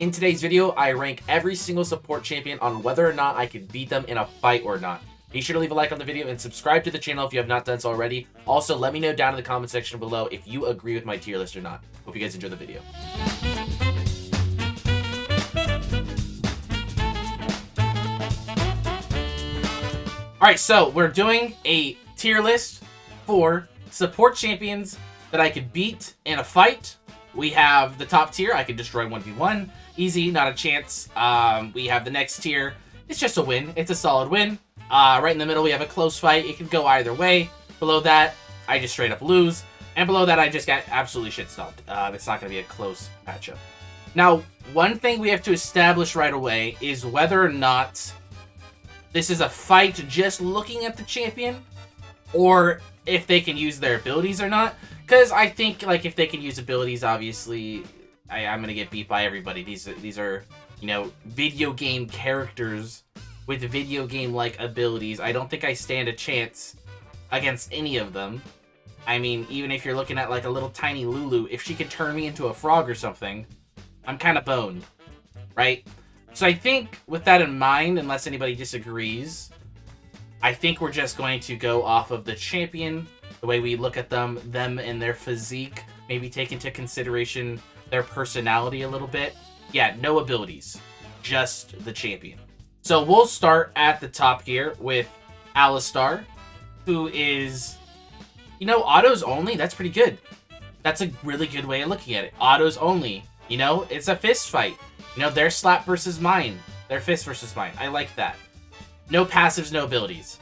In today's video, I rank every single support champion on whether or not I can beat them in a fight or not. Be sure to leave a like on the video and subscribe to the channel if you have not done so already. Also, let me know down in the comment section below if you agree with my tier list or not. Hope you guys enjoy the video. Alright, so we're doing a tier list for support champions that I could beat in a fight. We have the top tier, I could destroy 1v1. Easy, not a chance. We have the next tier. It's just a win. It's a solid win. Right in the middle, we have a close fight. It could go either way. Below that, I just straight up lose. And below that, I just got absolutely shit stomped. It's not going to be a close matchup. Now, one thing we have to establish right away is whether or not this is a fight just looking at the champion, or if they can use their abilities or not. Because I think, like, if they can use abilities, obviously, I'm gonna get beat by everybody. These are, you know, video game characters with video game-like abilities. I don't think I stand a chance against any of them. I mean, even if you're looking at, like, a little tiny Lulu, if she could turn me into a frog or something, I'm kind of boned, right? So I think, with that in mind, unless anybody disagrees, I think we're just going to go off of the champion, the way we look at them and their physique, maybe take into consideration their personality a little bit. Yeah, no abilities, just the champion. So we'll start at the top here with Alistar, who is, you know, autos only. That's pretty good. That's a really good way of looking at it. Autos only. You know, it's a fist fight. You know, their slap versus mine. Their fist versus mine. I like that. No passives, no abilities.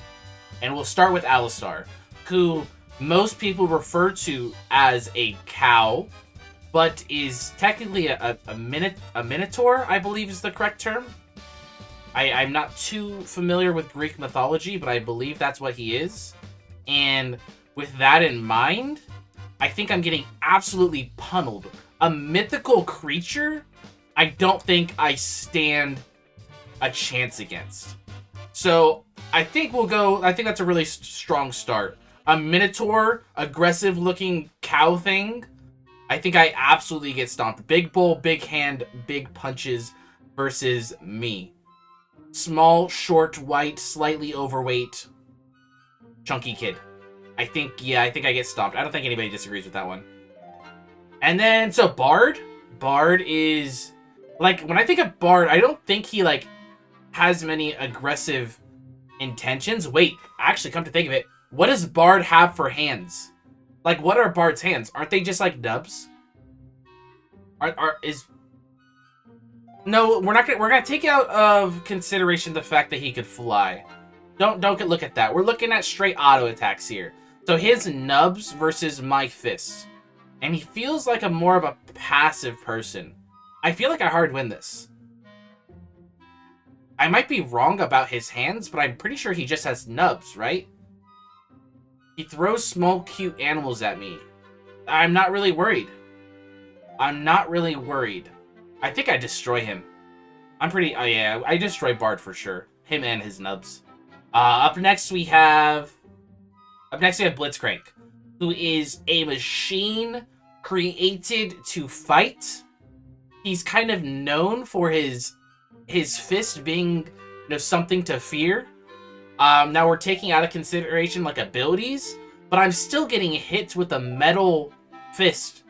And we'll start with Alistar, who most people refer to as a cow, but is technically a minotaur, I believe is the correct term. I'm not too familiar with Greek mythology, but I believe that's what he is. And with that in mind, I think I'm getting absolutely pummeled. A mythical creature, I don't think I stand a chance against. So I think that's a really strong start. A minotaur, aggressive looking cow thing, I think I absolutely get stomped. Big bull, big hand, big punches versus me. Small, short, white, slightly overweight, chunky kid. I think I get stomped. I don't think anybody disagrees with that one. And then, so Bard. Bard is, like, when I think of Bard, I don't think he, like, has many aggressive intentions. Wait, actually, come to think of it, what does Bard have for hands? Like, what are Bard's hands? Aren't they just like nubs? No, we're gonna take out of consideration the fact that he could fly. Don't look at that. We're looking at straight auto attacks here. So his nubs versus my fists. And he feels like a more of a passive person. I feel like I hard win this. I might be wrong about his hands, but I'm pretty sure he just has nubs, right? He throws small, cute animals at me. I'm not really worried. I'm not really worried. I think I destroy him. I'm pretty... Oh, yeah, I destroy Bard for sure. Him and his nubs. Up next, we have Blitzcrank, who is a machine created to fight. He's kind of known for his fist being, you know, something to fear. Now we're taking out of consideration, like, abilities, but I'm still getting hit with a metal fist.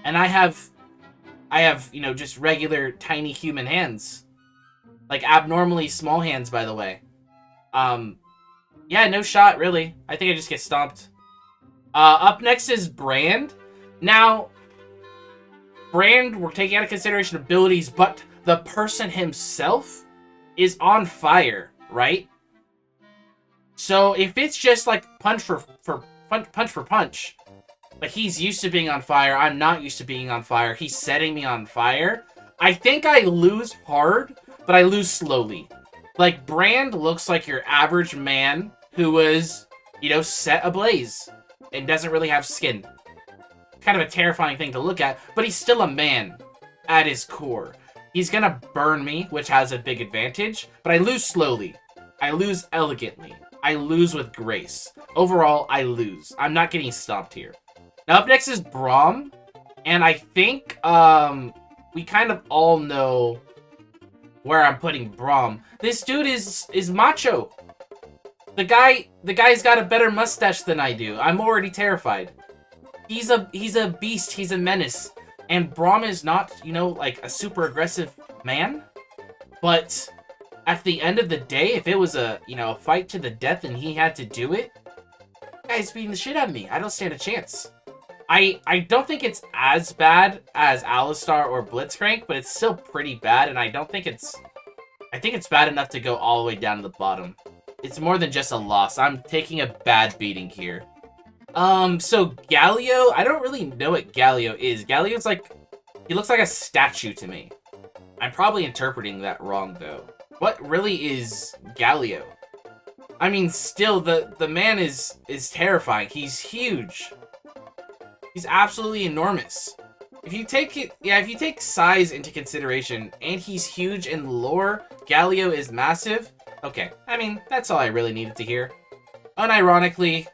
And I have, you know, just regular tiny human hands. Like, abnormally small hands, by the way. Yeah, no shot, really. I think I just get stomped. Up next is Brand. Now, Brand, we're taking out of consideration abilities, but the person himself is on fire, right? So if it's just like punch for punch, like he's used to being on fire, I'm not used to being on fire, he's setting me on fire, I think I lose hard, but I lose slowly. Like, Brand looks like your average man who was, you know, set ablaze and doesn't really have skin. Kind of a terrifying thing to look at, but he's still a man at his core. He's gonna burn me, which has a big advantage, but I lose slowly. I lose elegantly. I lose with grace. Overall, I lose. I'm not getting stomped here. Now, up next is Braum, and I think we kind of all know where I'm putting Braum. This dude is macho. The guy's got a better mustache than I do. I'm already terrified. He's a beast. He's a menace. And Braum is not, you know, like a super aggressive man. But at the end of the day, if it was a, you know, a fight to the death and he had to do it, the guy's beating the shit out of me. I don't stand a chance. I don't think it's as bad as Alistar or Blitzcrank, but it's still pretty bad, and I think it's bad enough to go all the way down to the bottom. It's more than just a loss. I'm taking a bad beating here. So Galio, I don't really know what Galio is. Galio's like, he looks like a statue to me. I'm probably interpreting that wrong, though. What really is Galio? I mean, still, the man is terrifying. He's huge. He's absolutely enormous. If you take size into consideration, and he's huge in lore, Galio is massive. Okay, I mean, that's all I really needed to hear. Unironically,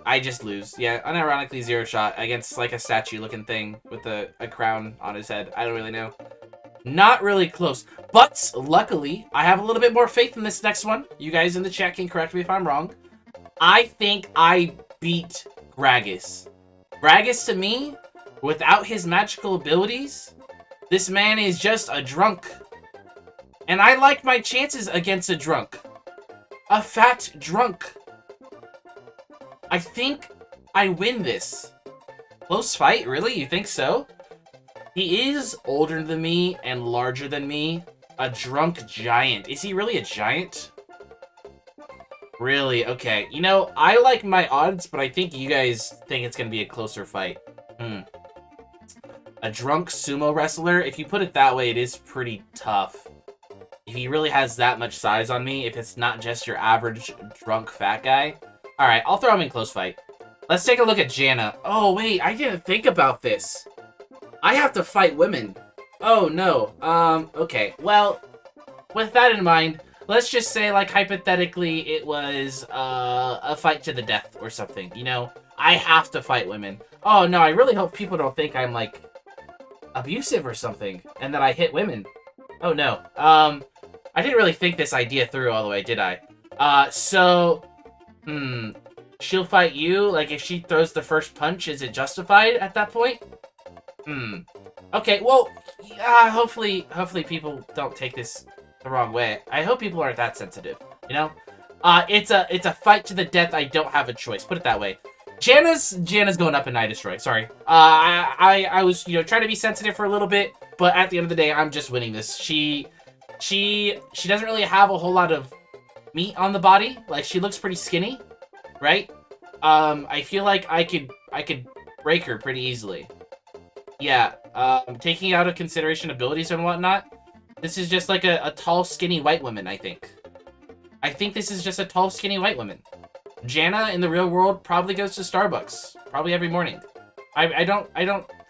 I just lose. Yeah, unironically 0 shot against like a statue-looking thing with a crown on his head. I don't really know. Not really close. But, luckily, I have a little bit more faith in this next one. You guys in the chat can correct me if I'm wrong. I think I beat Gragas. Gragas, to me, without his magical abilities, this man is just a drunk. And I like my chances against a drunk. A fat drunk. I think I win this. Close fight? Really? You think so? He is older than me and larger than me. A drunk giant. Is he really a giant? Really? Okay. You know, I like my odds, but I think you guys think it's going to be a closer fight. A drunk sumo wrestler? If you put it that way, it is pretty tough. If he really has that much size on me, if it's not just your average drunk fat guy. Alright, I'll throw him in close fight. Let's take a look at Janna. Oh, wait, I didn't think about this. I have to fight women. Oh, no. Okay. Well, with that in mind, let's just say, like, hypothetically, it was, a fight to the death or something, you know? I have to fight women. Oh, no, I really hope people don't think I'm, like, abusive or something, and that I hit women. Oh, no. I didn't really think this idea through all the way, did I? She'll fight you? Like, if she throws the first punch, is it justified at that point? Okay, well, hopefully people don't take this the wrong way. I hope people aren't that sensitive, you know? It's a fight to the death. I don't have a choice. Put it that way. Janna's going up in Night Destroy. Sorry. I was, you know, trying to be sensitive for a little bit, but at the end of the day, I'm just winning this. She doesn't really have a whole lot of meat on the body. Like, she looks pretty skinny, right? I feel like I could break her pretty easily. Yeah, taking out of consideration abilities and whatnot, this is just like a tall, skinny white woman, I think. I think this is just a tall, skinny white woman. Janna, in the real world, probably goes to Starbucks. Probably every morning. I'm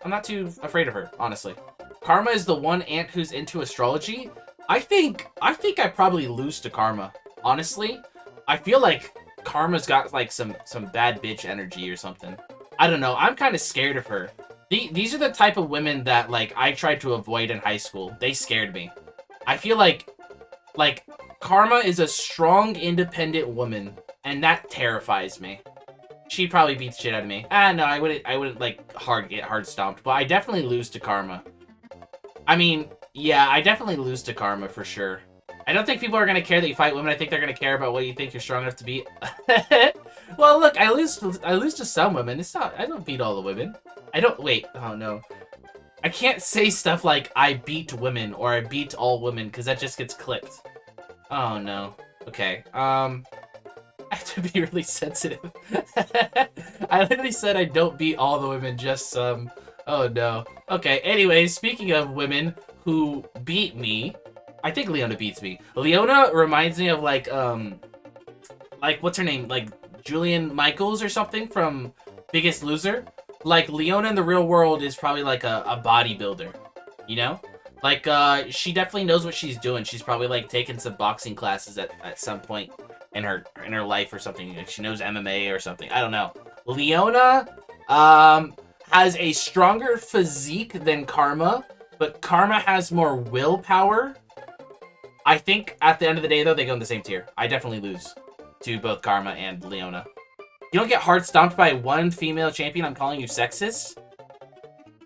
not too afraid of her, honestly. Karma is the one ant who's into astrology. I think I probably lose to Karma, honestly. I feel like Karma's got, like, some bad bitch energy or something. I don't know, I'm kind of scared of her. These are the type of women that, like, I tried to avoid in high school. They scared me. I feel like Karma is a strong, independent woman, and that terrifies me. She'd probably beat the shit out of me. No, I wouldn't like get hard stomped, but I definitely lose to Karma. I mean, yeah, I definitely lose to Karma for sure. I don't think people are gonna care that you fight women. I think they're gonna care about what you think you're strong enough to beat. Well, look, I lose to some women. It's not. I don't beat all the women. I don't. Wait. Oh no. I can't say stuff like I beat women or I beat all women because that just gets clipped. Oh no. Okay. I have to be really sensitive. I literally said I don't beat all the women, just some. Oh no. Okay. Anyways, speaking of women who beat me, I think Leona beats me. Leona reminds me of like what's her name? Like Julian Michaels or something from Biggest Loser. Like, Leona in the real world is probably like a bodybuilder, you know? Like, she definitely knows what she's doing. She's probably like taking some boxing classes at some point in her life or something. Like, she knows MMA or something. I don't know. Leona has a stronger physique than Karma, but Karma has more willpower. I think at the end of the day, though, they go in the same tier. I definitely lose to both Karma and Leona. You don't get hard stomped by one female champion. I'm calling you sexist.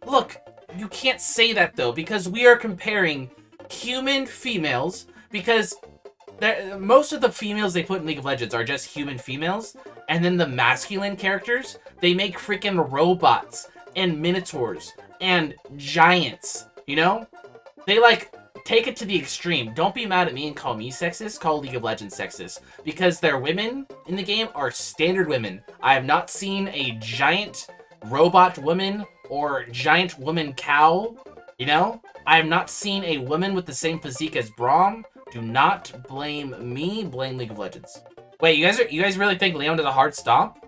Look, you can't say that, though, because we are comparing human females, because most of the females they put in League of Legends are just human females, and then the masculine characters, they make freaking robots and minotaurs and giants, you know? They, like, take it to the extreme. Don't be mad at me and call me sexist, call League of Legends sexist, because their women in the game are standard women. I have not seen a giant robot woman or giant woman cow, you know? I have not seen a woman with the same physique as Braum. Do not blame me, blame League of Legends. Wait, you guys really think Leona's a hard stomp?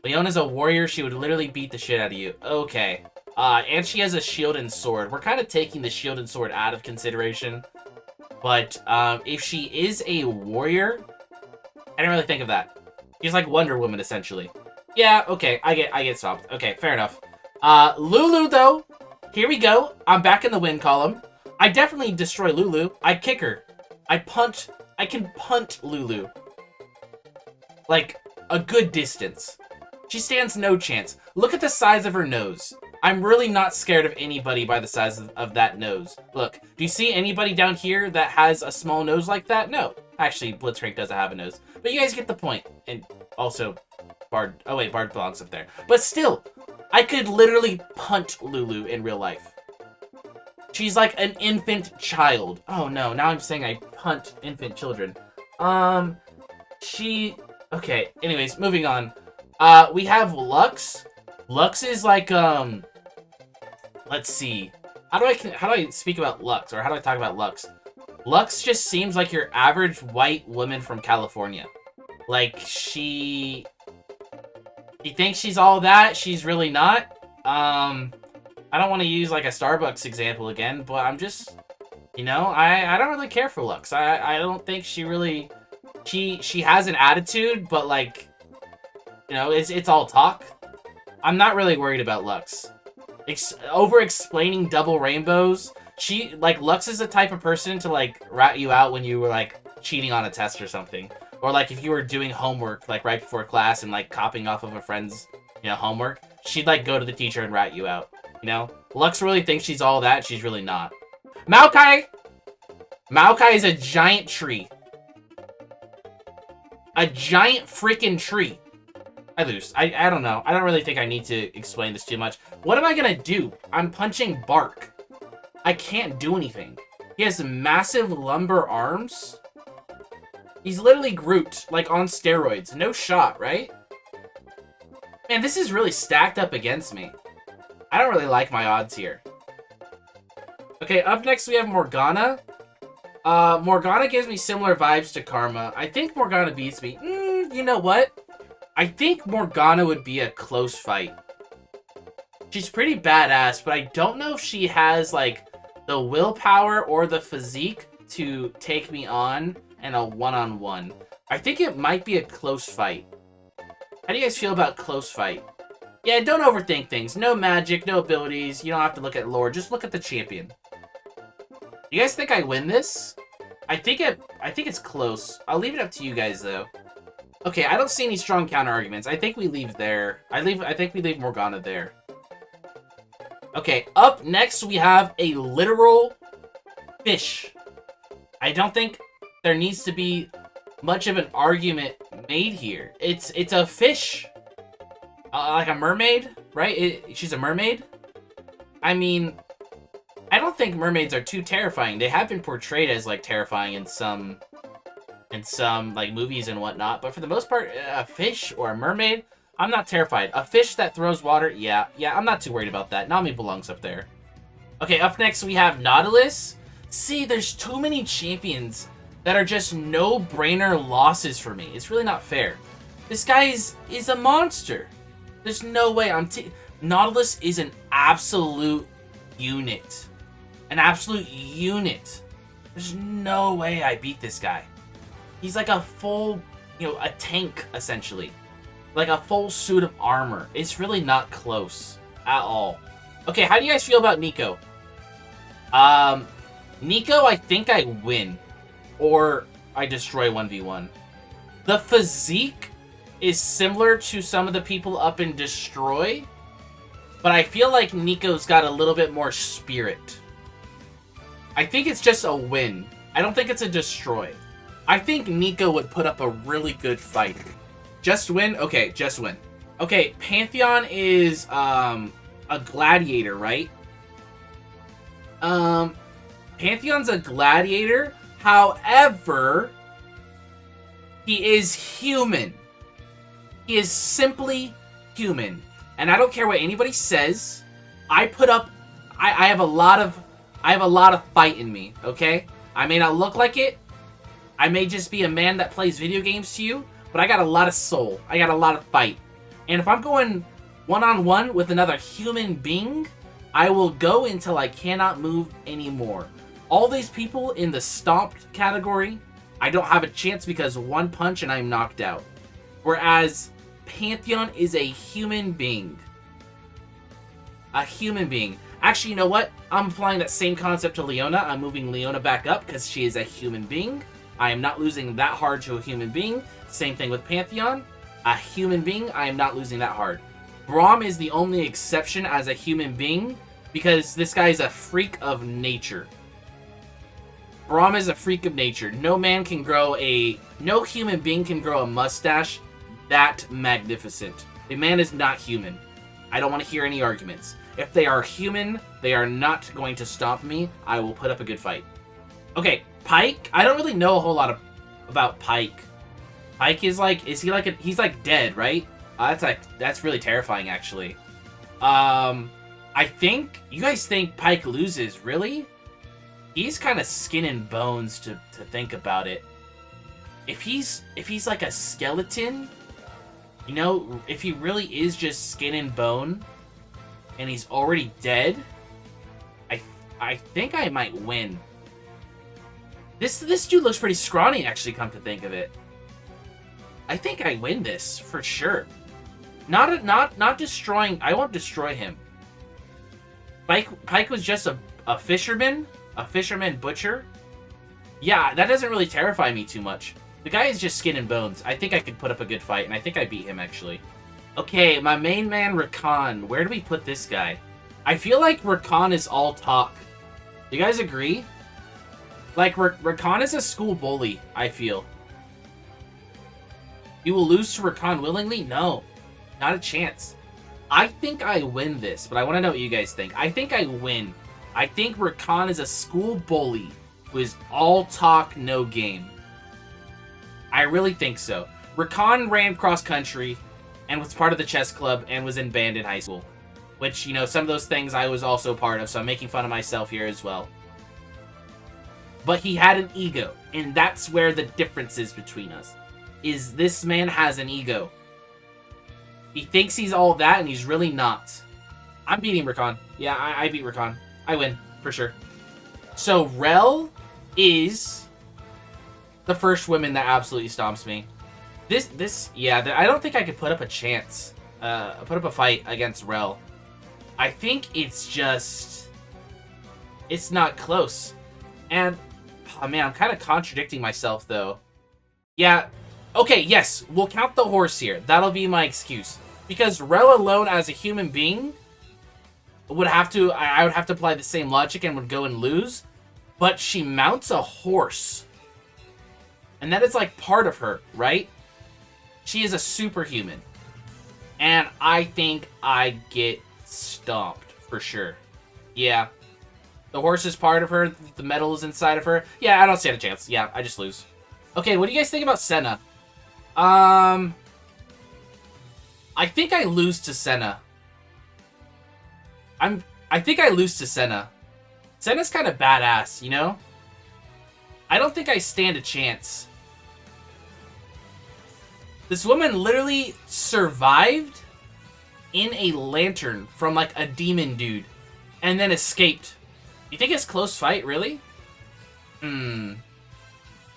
Leona's a warrior, she would literally beat the shit out of you. Okay. And she has a shield and sword. We're kind of taking the shield and sword out of consideration. But, if she is a warrior, I didn't really think of that. She's like Wonder Woman, essentially. Yeah, okay, I get stopped. Okay, fair enough. Lulu, though, here we go. I'm back in the win column. I definitely destroy Lulu. I kick her. I can punt Lulu. Like, a good distance. She stands no chance. Look at the size of her nose. I'm really not scared of anybody by the size of that nose. Look, do you see anybody down here that has a small nose like that? No. Actually, Blitzcrank doesn't have a nose. But you guys get the point. And also, Bard. Oh wait, Bard belongs up there. But still, I could literally punt Lulu in real life. She's like an infant child. Oh no, now I'm saying I punt infant children. Okay, anyways, moving on. We have Lux. Lux is like, let's see. How do I speak about Lux, or how do I talk about Lux? Lux just seems like your average white woman from California. Like, she thinks she's all that. She's really not. I don't want to use, like, a Starbucks example again, but I'm just, you know, I don't really care for Lux. I don't think she really, she has an attitude, but, like, you know, it's all talk. I'm not really worried about Lux. Over-explaining double rainbows. Lux is the type of person to, like, rat you out when you were, like, cheating on a test or something. Or, like, if you were doing homework, like, right before class and, like, copying off of a friend's, you know, homework, she'd, like, go to the teacher and rat you out. You know? Lux really thinks she's all that. She's really not. Maokai! Maokai is a giant tree. A giant freaking tree. I lose. I don't know. I don't really think I need to explain this too much. What am I gonna do? I'm punching bark. I can't do anything. He has massive lumber arms. He's literally Groot, like on steroids. No shot, right? Man, this is really stacked up against me. I don't really like my odds here. Okay, up next we have Morgana. Morgana gives me similar vibes to Karma. I think Morgana beats me. You know what? I think Morgana would be a close fight. She's pretty badass, but I don't know if she has, like, the willpower or the physique to take me on in a one-on-one. I think it might be a close fight. How do you guys feel about close fight? Yeah, don't overthink things. No magic, no abilities. You don't have to look at lore. Just look at the champion. You guys think I win this? I think it's close. I'll leave it up to you guys, though. Okay, I don't see any strong counter arguments. I think we leave there. I think we leave Morgana there. Okay, up next we have a literal fish. I don't think there needs to be much of an argument made here. It's a fish. Like a mermaid, right? She's a mermaid. I mean, I don't think mermaids are too terrifying. They have been portrayed as, like, terrifying in some like movies and whatnot, but for the most part, a fish or a mermaid, I'm not terrified. A fish that throws water, yeah, I'm not too worried about that. Nami belongs up there. Okay, up next we have Nautilus. See, there's too many champions that are just no-brainer losses for me. It's really not fair. This guy is a monster. There's no way Nautilus is an absolute unit. An absolute unit. There's no way I beat this guy. He's like a full, you know, a tank, essentially. Like a full suit of armor. It's really not close at all. Okay, how do you guys feel about Nico? Nico, I think I win. Or I destroy 1v1. The physique is similar to some of the people up in Destroy, but I feel like Nico's got a little bit more spirit. I think it's just a win. I don't think it's a destroy. I think Nico would put up a really good fight. Just win? Okay, just win. Okay, Pantheon is a gladiator, right? Pantheon's a gladiator. However, he is human. He is simply human. And I don't care what anybody says. I have a lot of fight in me, okay? I may not look like it. I may just be a man that plays video games to you, but I got a lot of soul. I got a lot of fight. And if I'm going one-on-one with another human being, I will go until I cannot move anymore. All these people in the stomped category, I don't have a chance because one punch and I'm knocked out. Whereas Pantheon is a human being. A human being. Actually, you know what? I'm applying that same concept to Leona. I'm moving Leona back up because she is a human being. I am not losing that hard to a human being. Same thing with Pantheon. A human being, I am not losing that hard. Braum is the only exception as a human being because this guy is a freak of nature. Braum is a freak of nature. No human being can grow a mustache that magnificent. A man is not human. I don't want to hear any arguments. If they are human, they are not going to stop me. I will put up a good fight. Okay, Pyke. I don't really know a whole lot about Pyke. Pyke is like, he's like dead, right? That's really terrifying, actually. I think, you guys think Pyke loses, really? He's kind of skin and bones to think about it. If he's like a skeleton, you know, if he really is just skin and bone, and he's already dead, I think I might win. This dude looks pretty scrawny, actually, come to think of it. I think I win this, for sure. Not destroying, I won't destroy him. Pyke was just a fisherman butcher. Yeah, that doesn't really terrify me too much. The guy is just skin and bones. I think I could put up a good fight, and I think I beat him, actually. Okay, my main man, Rakan. Where do we put this guy? I feel like Rakan is all talk. Do you guys agree? Like, Rakan is a school bully, I feel. You will lose to Rakan willingly? No. Not a chance. I think I win this, but I want to know what you guys think. I think I win. I think Rakan is a school bully who is all talk, no game. I really think so. Rakan ran cross-country and was part of the chess club and was in band in high school. Which, you know, some of those things I was also part of, so I'm making fun of myself here as well. But he had an ego, and that's where the difference is between us. Is this man has an ego. He thinks he's all that, and he's really not. I'm beating Rakan. Yeah, I beat Rakan. I win, for sure. So, Rel is the first woman that absolutely stomps me. Yeah, I don't think I could put up a chance. Put up a fight against Rel. I think it's just... it's not close. And, oh man, I'm kind of contradicting myself, though. Yeah, okay, yes, we'll count the horse here. That'll be my excuse. Because Rel alone as a human being would have to... I would have to apply the same logic and would go and lose. But she mounts a horse. And that is like part of her, right? She is a superhuman. And I think I get stomped, for sure. Yeah. The horse is part of her. The metal is inside of her. Yeah, I don't stand a chance. Yeah, I just lose. Okay, what do you guys think about Senna? I think I lose to Senna. I think I lose to Senna. Senna's kind of badass, you know? I don't think I stand a chance. This woman literally survived in a lantern from, like, a demon dude. And then escaped. You think it's a close fight, really?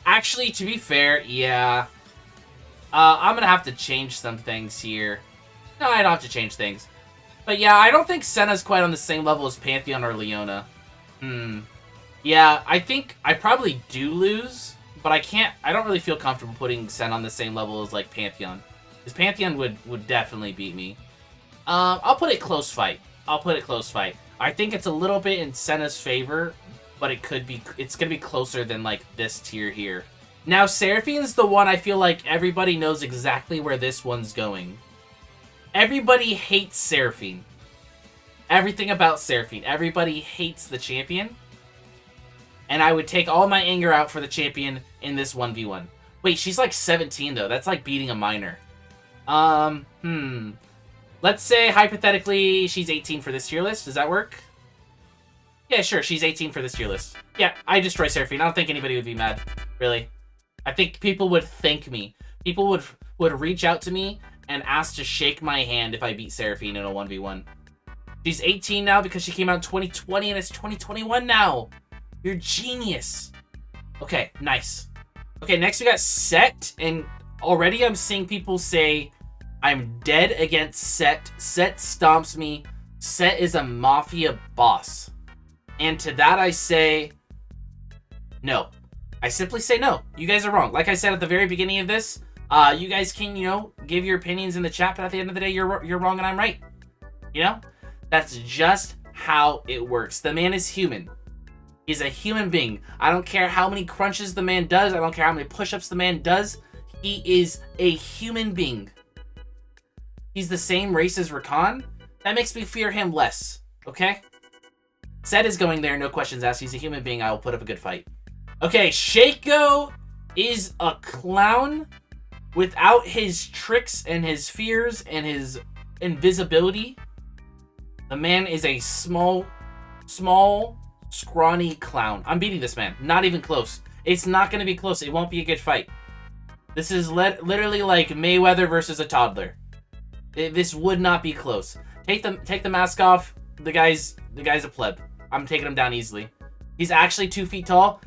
Actually, to be fair, yeah. I'm gonna have to change some things here. No, I don't have to change things. But yeah, I don't think Senna's quite on the same level as Pantheon or Leona. Yeah, I think I probably do lose, but I don't really feel comfortable putting Sen on the same level as, like, Pantheon. Because Pantheon would definitely beat me. I'll put it close fight. I think it's a little bit in Senna's favor, but it's gonna be closer than, like, this tier here. Now, Seraphine's the one I feel like everybody knows exactly where this one's going. Everybody hates Seraphine. Everything about Seraphine. Everybody hates the champion. And I would take all my anger out for the champion in this 1v1. Wait, she's like 17 though. That's like beating a minor. Let's say, hypothetically, she's 18 for this tier list. Does that work? Yeah, sure. She's 18 for this tier list. Yeah, I destroy Seraphine. I don't think anybody would be mad. Really. I think people would thank me. People would reach out to me and ask to shake my hand if I beat Seraphine in a 1v1. She's 18 now because she came out in 2020 and it's 2021 now. You're genius. Okay, nice. Okay, next we got Set, and already I'm seeing people say I'm dead against Set. Set stomps me. Set is a mafia boss. And to that I say no. I simply say no. You guys are wrong. Like I said at the very beginning of this, you guys can, give your opinions in the chat, but at the end of the day, you're wrong and I'm right. That's just how it works. The man is human. He's a human being. I don't care how many crunches the man does. I don't care how many push-ups the man does. He is a human being. He's the same race as Rakan. That makes me fear him less. Okay? Set is going there, no questions asked. He's a human being. I will put up a good fight. Okay, Shaco is a clown without his tricks and his fears and his invisibility. The man is a small, scrawny clown. I'm beating this man. Not even close. It's not going to be close. It won't be a good fight. This is literally like Mayweather versus a toddler. This would not be close. Take the mask off. The guy's a pleb. I'm taking him down easily. He's actually 2 feet tall.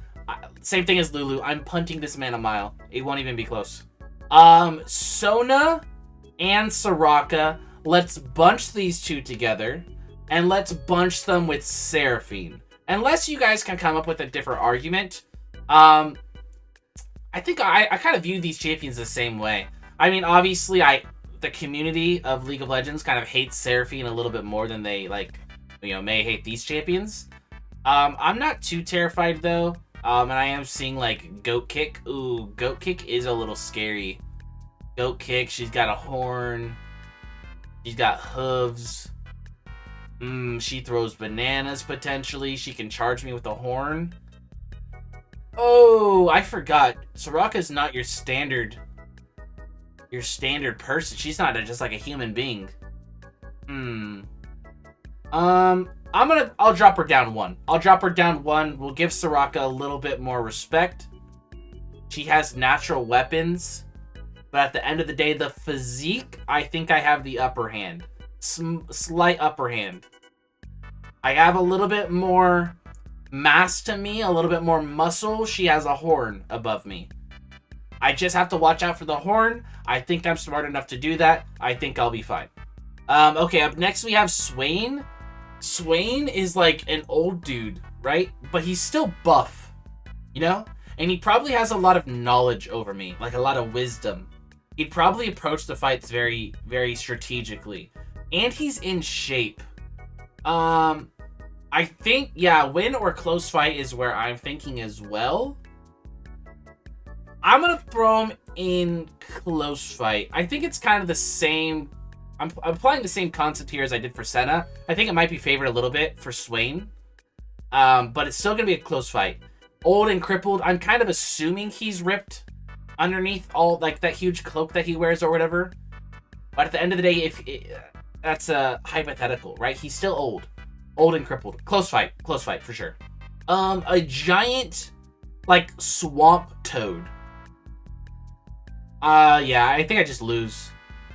Same thing as Lulu. I'm punting this man a mile. It won't even be close. Sona and Soraka. Let's bunch these two together. And let's bunch them with Seraphine. Unless you guys can come up with a different argument. I think I kind of view these champions the same way. I mean, obviously, the community of League of Legends kind of hates Seraphine a little bit more than they, may hate these champions. I'm not too terrified, though. And I am seeing, Goat Kick. Ooh, Goat Kick is a little scary. Goat Kick, she's got a horn. She's got hooves. She throws bananas, potentially. She can charge me with a horn. Oh, I forgot. Soraka's not your standard person. She's not just like a human being. I'll drop her down 1. We'll give Soraka a little bit more respect. She has natural weapons. But at the end of the day, the physique, I think I have the upper hand. Slight upper hand. I have a little bit more mass to me, a little bit more muscle. She has a horn above me. I just have to watch out for the horn. I think I'm smart enough to do that. I think I'll be fine. Okay, up next we have Swain. Swain is like an old dude, right? But he's still buff, And he probably has a lot of knowledge over me, like a lot of wisdom. He'd probably approach the fights very, very strategically. And he's in shape. I think, win or close fight is where I'm thinking as well. I'm going to throw him in close fight. I think it's kind of the same. I'm applying the same concept here as I did for Senna. I think it might be favored a little bit for Swain. But it's still going to be a close fight. Old and crippled. I'm kind of assuming he's ripped underneath all, that huge cloak that he wears or whatever. But at the end of the day, that's a hypothetical, right? He's still old. Old and crippled. Close fight for sure. A giant, swamp toad. I think I just lose.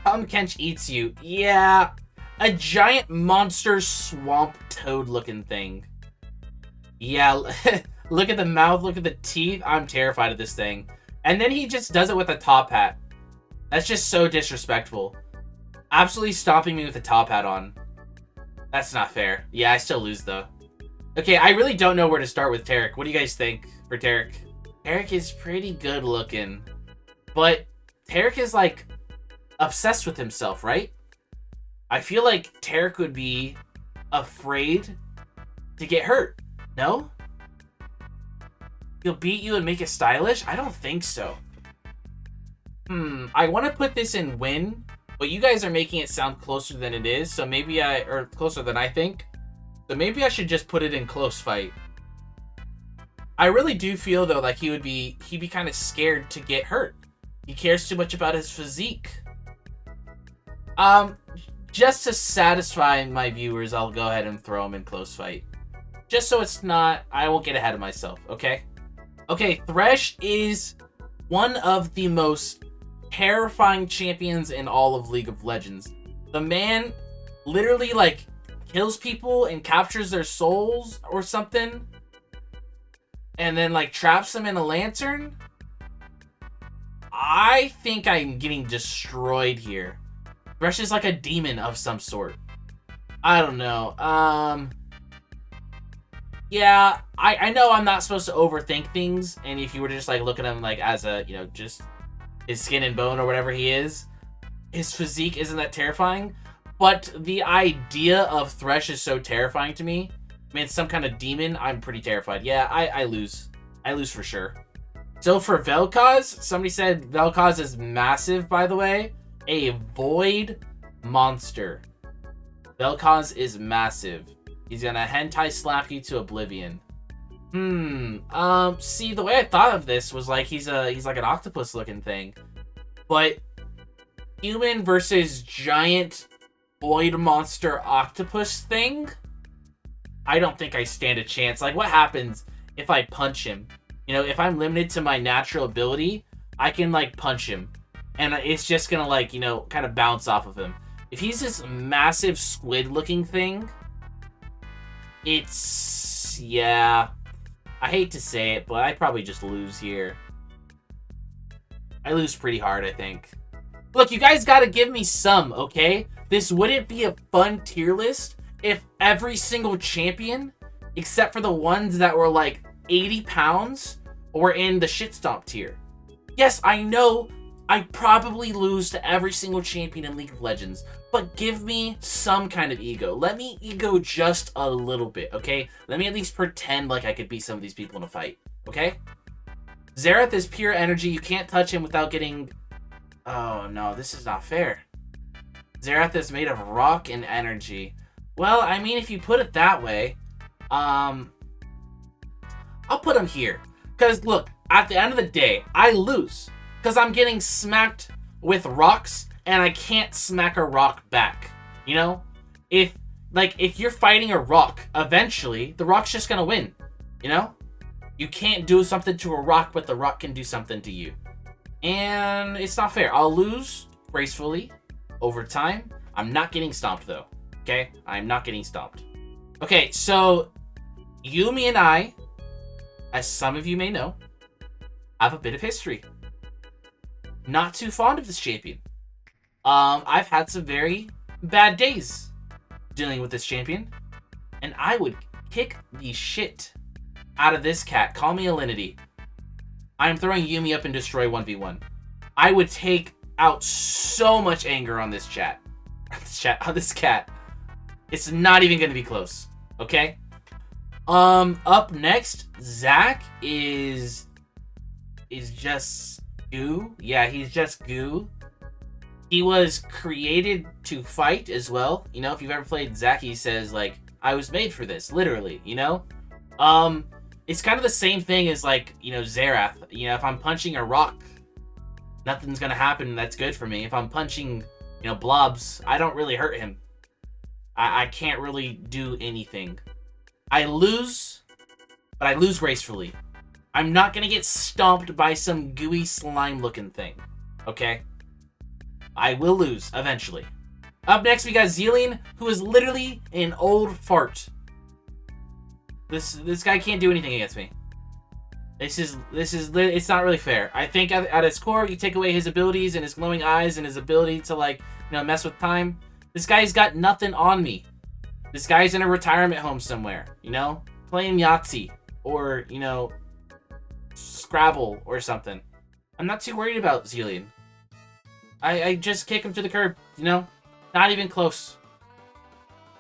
Kench eats you. Yeah. A giant monster swamp toad looking thing. Yeah, look at the mouth, look at the teeth. I'm terrified of this thing. And then he just does it with a top hat. That's just so disrespectful. Absolutely stomping me with a top hat on. That's not fair. Yeah, I still lose though. Okay, I really don't know where to start with Tarek. What do you guys think for Tarek? Tarek is pretty good looking, but Tarek is like obsessed with himself, right? I feel like Tarek would be afraid to get hurt. No? He'll beat you and make it stylish? I don't think so. I want to put this in win, but you guys are making it sound closer than it is, so maybe or closer than I think. So maybe I should just put it in close fight. I really do feel though like he'd be kind of scared to get hurt. He cares too much about his physique. Just to satisfy my viewers, I'll go ahead and throw him in close fight. Just so it's not, I won't get ahead of myself, okay? Okay, Thresh is one of the most terrifying champions in all of League of Legends. The man literally like kills people and captures their souls or something, and then like traps them in a lantern. I think I'm getting destroyed here. Thresh is like a demon of some sort. I don't know. Yeah, I know I'm not supposed to overthink things, and if you were to just like look at him like as a, you know, just his skin and bone or whatever he is, his physique isn't that terrifying, but the idea of Thresh is so terrifying to me. I mean, it's some kind of demon. I'm pretty terrified. Yeah, I lose. I lose for sure. So for Vel'Koz, somebody said Vel'Koz is massive, by the way. A void monster. Vel'Koz is massive. He's gonna hentai slap you to oblivion. See, the way I thought of this was like he's like an octopus looking thing. But human versus giant void monster octopus thing? I don't think I stand a chance. Like, what happens if I punch him? You know, if I'm limited to my natural ability, I can like punch him. And it's just gonna like, you know, kind of bounce off of him. If he's this massive squid looking thing, it's, yeah, I hate to say it, but I probably just lose here. I lose pretty hard, I think. Look, you guys gotta give me some, okay? This wouldn't be a fun tier list if every single champion, except for the ones that were like 80 pounds, were in the shit stomp tier. Yes, I know I probably lose to every single champion in League of Legends, but give me some kind of ego. Let me ego just a little bit, okay? Let me at least pretend like I could beat some of these people in a fight, okay? Xerath is pure energy. You can't touch him without getting... Oh, no, this is not fair. Xerath is made of rock and energy. Well, I mean, if you put it that way, I'll put him here. Because, look, at the end of the day, I lose. Because I'm getting smacked with rocks, and I can't smack a rock back. You know? If you're fighting a rock, eventually, the rock's just gonna win. You know? You can't do something to a rock, but the rock can do something to you. And it's not fair. I'll lose gracefully over time. I'm not getting stomped, though. Okay? I'm not getting stomped. Okay, so Yuumi and I, as some of you may know, have a bit of history. Not too fond of this champion. I've had some very bad days dealing with this champion, and I would kick the shit out of this cat. Call me Alinity. I'm throwing Yuumi up and destroy 1v1. I would take out so much anger on this on this cat. It's not even gonna be close. Okay? Up next, Zac is just goo. Yeah, he's just goo. He was created to fight as well. You know, if you've ever played Zac, he says, like, I was made for this, literally, you know? It's kind of the same thing as, like, you know, Xerath. You know, if I'm punching a rock, nothing's gonna happen that's good for me. If I'm punching, you know, blobs, I don't really hurt him. I can't really do anything. I lose, but I lose gracefully. I'm not gonna get stomped by some gooey slime-looking thing. Okay? I will lose, eventually. Up next, we got Zealian, who is literally an old fart. This guy can't do anything against me. It's not really fair. I think at its core, you take away his abilities and his glowing eyes and his ability to, like, you know, mess with time. This guy's got nothing on me. This guy's in a retirement home somewhere, you know? playing Yahtzee or, you know, Scrabble or something. I'm not too worried about Zealian. I just kick him to the curb, you know? Not even close.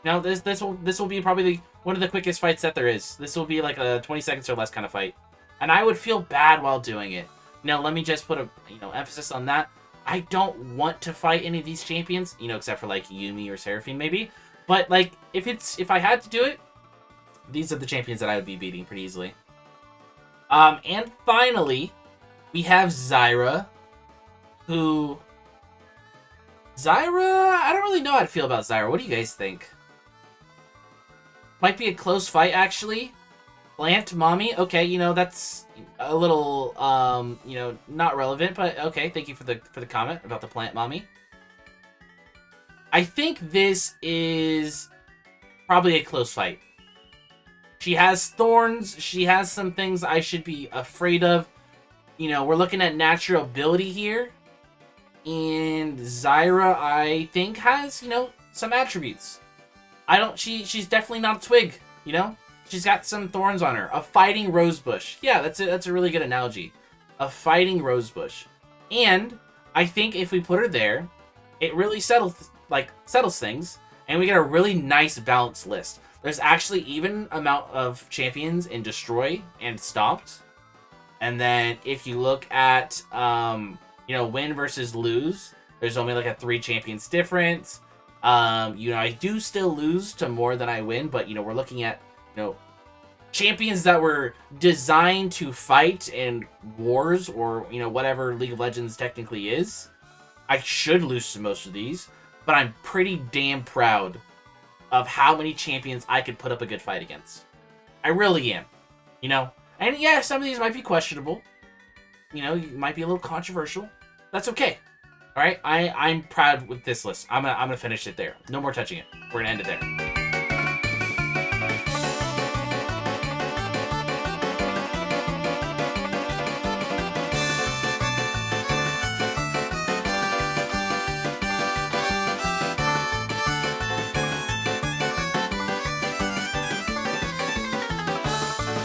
You know, this will be probably one of the quickest fights that there is. This will be like a 20 seconds or less kind of fight. And I would feel bad while doing it. You know, let me just put a, you know, emphasis on that. I don't want to fight any of these champions, you know, except for like Yumi or Seraphine maybe. But like, if I had to do it, these are the champions that I would be beating pretty easily. And finally, we have Zyra, who... Zyra? I don't really know how to feel about Zyra. What do you guys think? Might be a close fight, actually. Plant Mommy? Okay, you know, that's a little, you know, not relevant, but okay, thank you for the comment about the Plant Mommy. I think this is probably a close fight. She has thorns. She has some things I should be afraid of. You know, we're looking at natural ability here. And Zyra, I think, has, you know, some attributes. She's definitely not a twig, you know? She's got some thorns on her. A fighting rosebush. Yeah, that's a really good analogy. A fighting rosebush. And I think if we put her there, it really settles things, and we get a really nice balanced list. There's actually even amount of champions in Destroy and Stomped. And then if you look at you know, win versus lose, there's only like a 3 champions difference. You know, I do still lose to more than I win, but you know, we're looking at, you know, champions that were designed to fight in wars or, you know, whatever League of Legends technically is. I should lose to most of these, but I'm pretty damn proud of how many champions I could put up a good fight against. I really am, you know? And yeah, some of these might be questionable. You know, might be a little controversial. That's okay. All right, I'm proud with this list. I'm gonna finish it there. No more touching it. We're gonna end it there.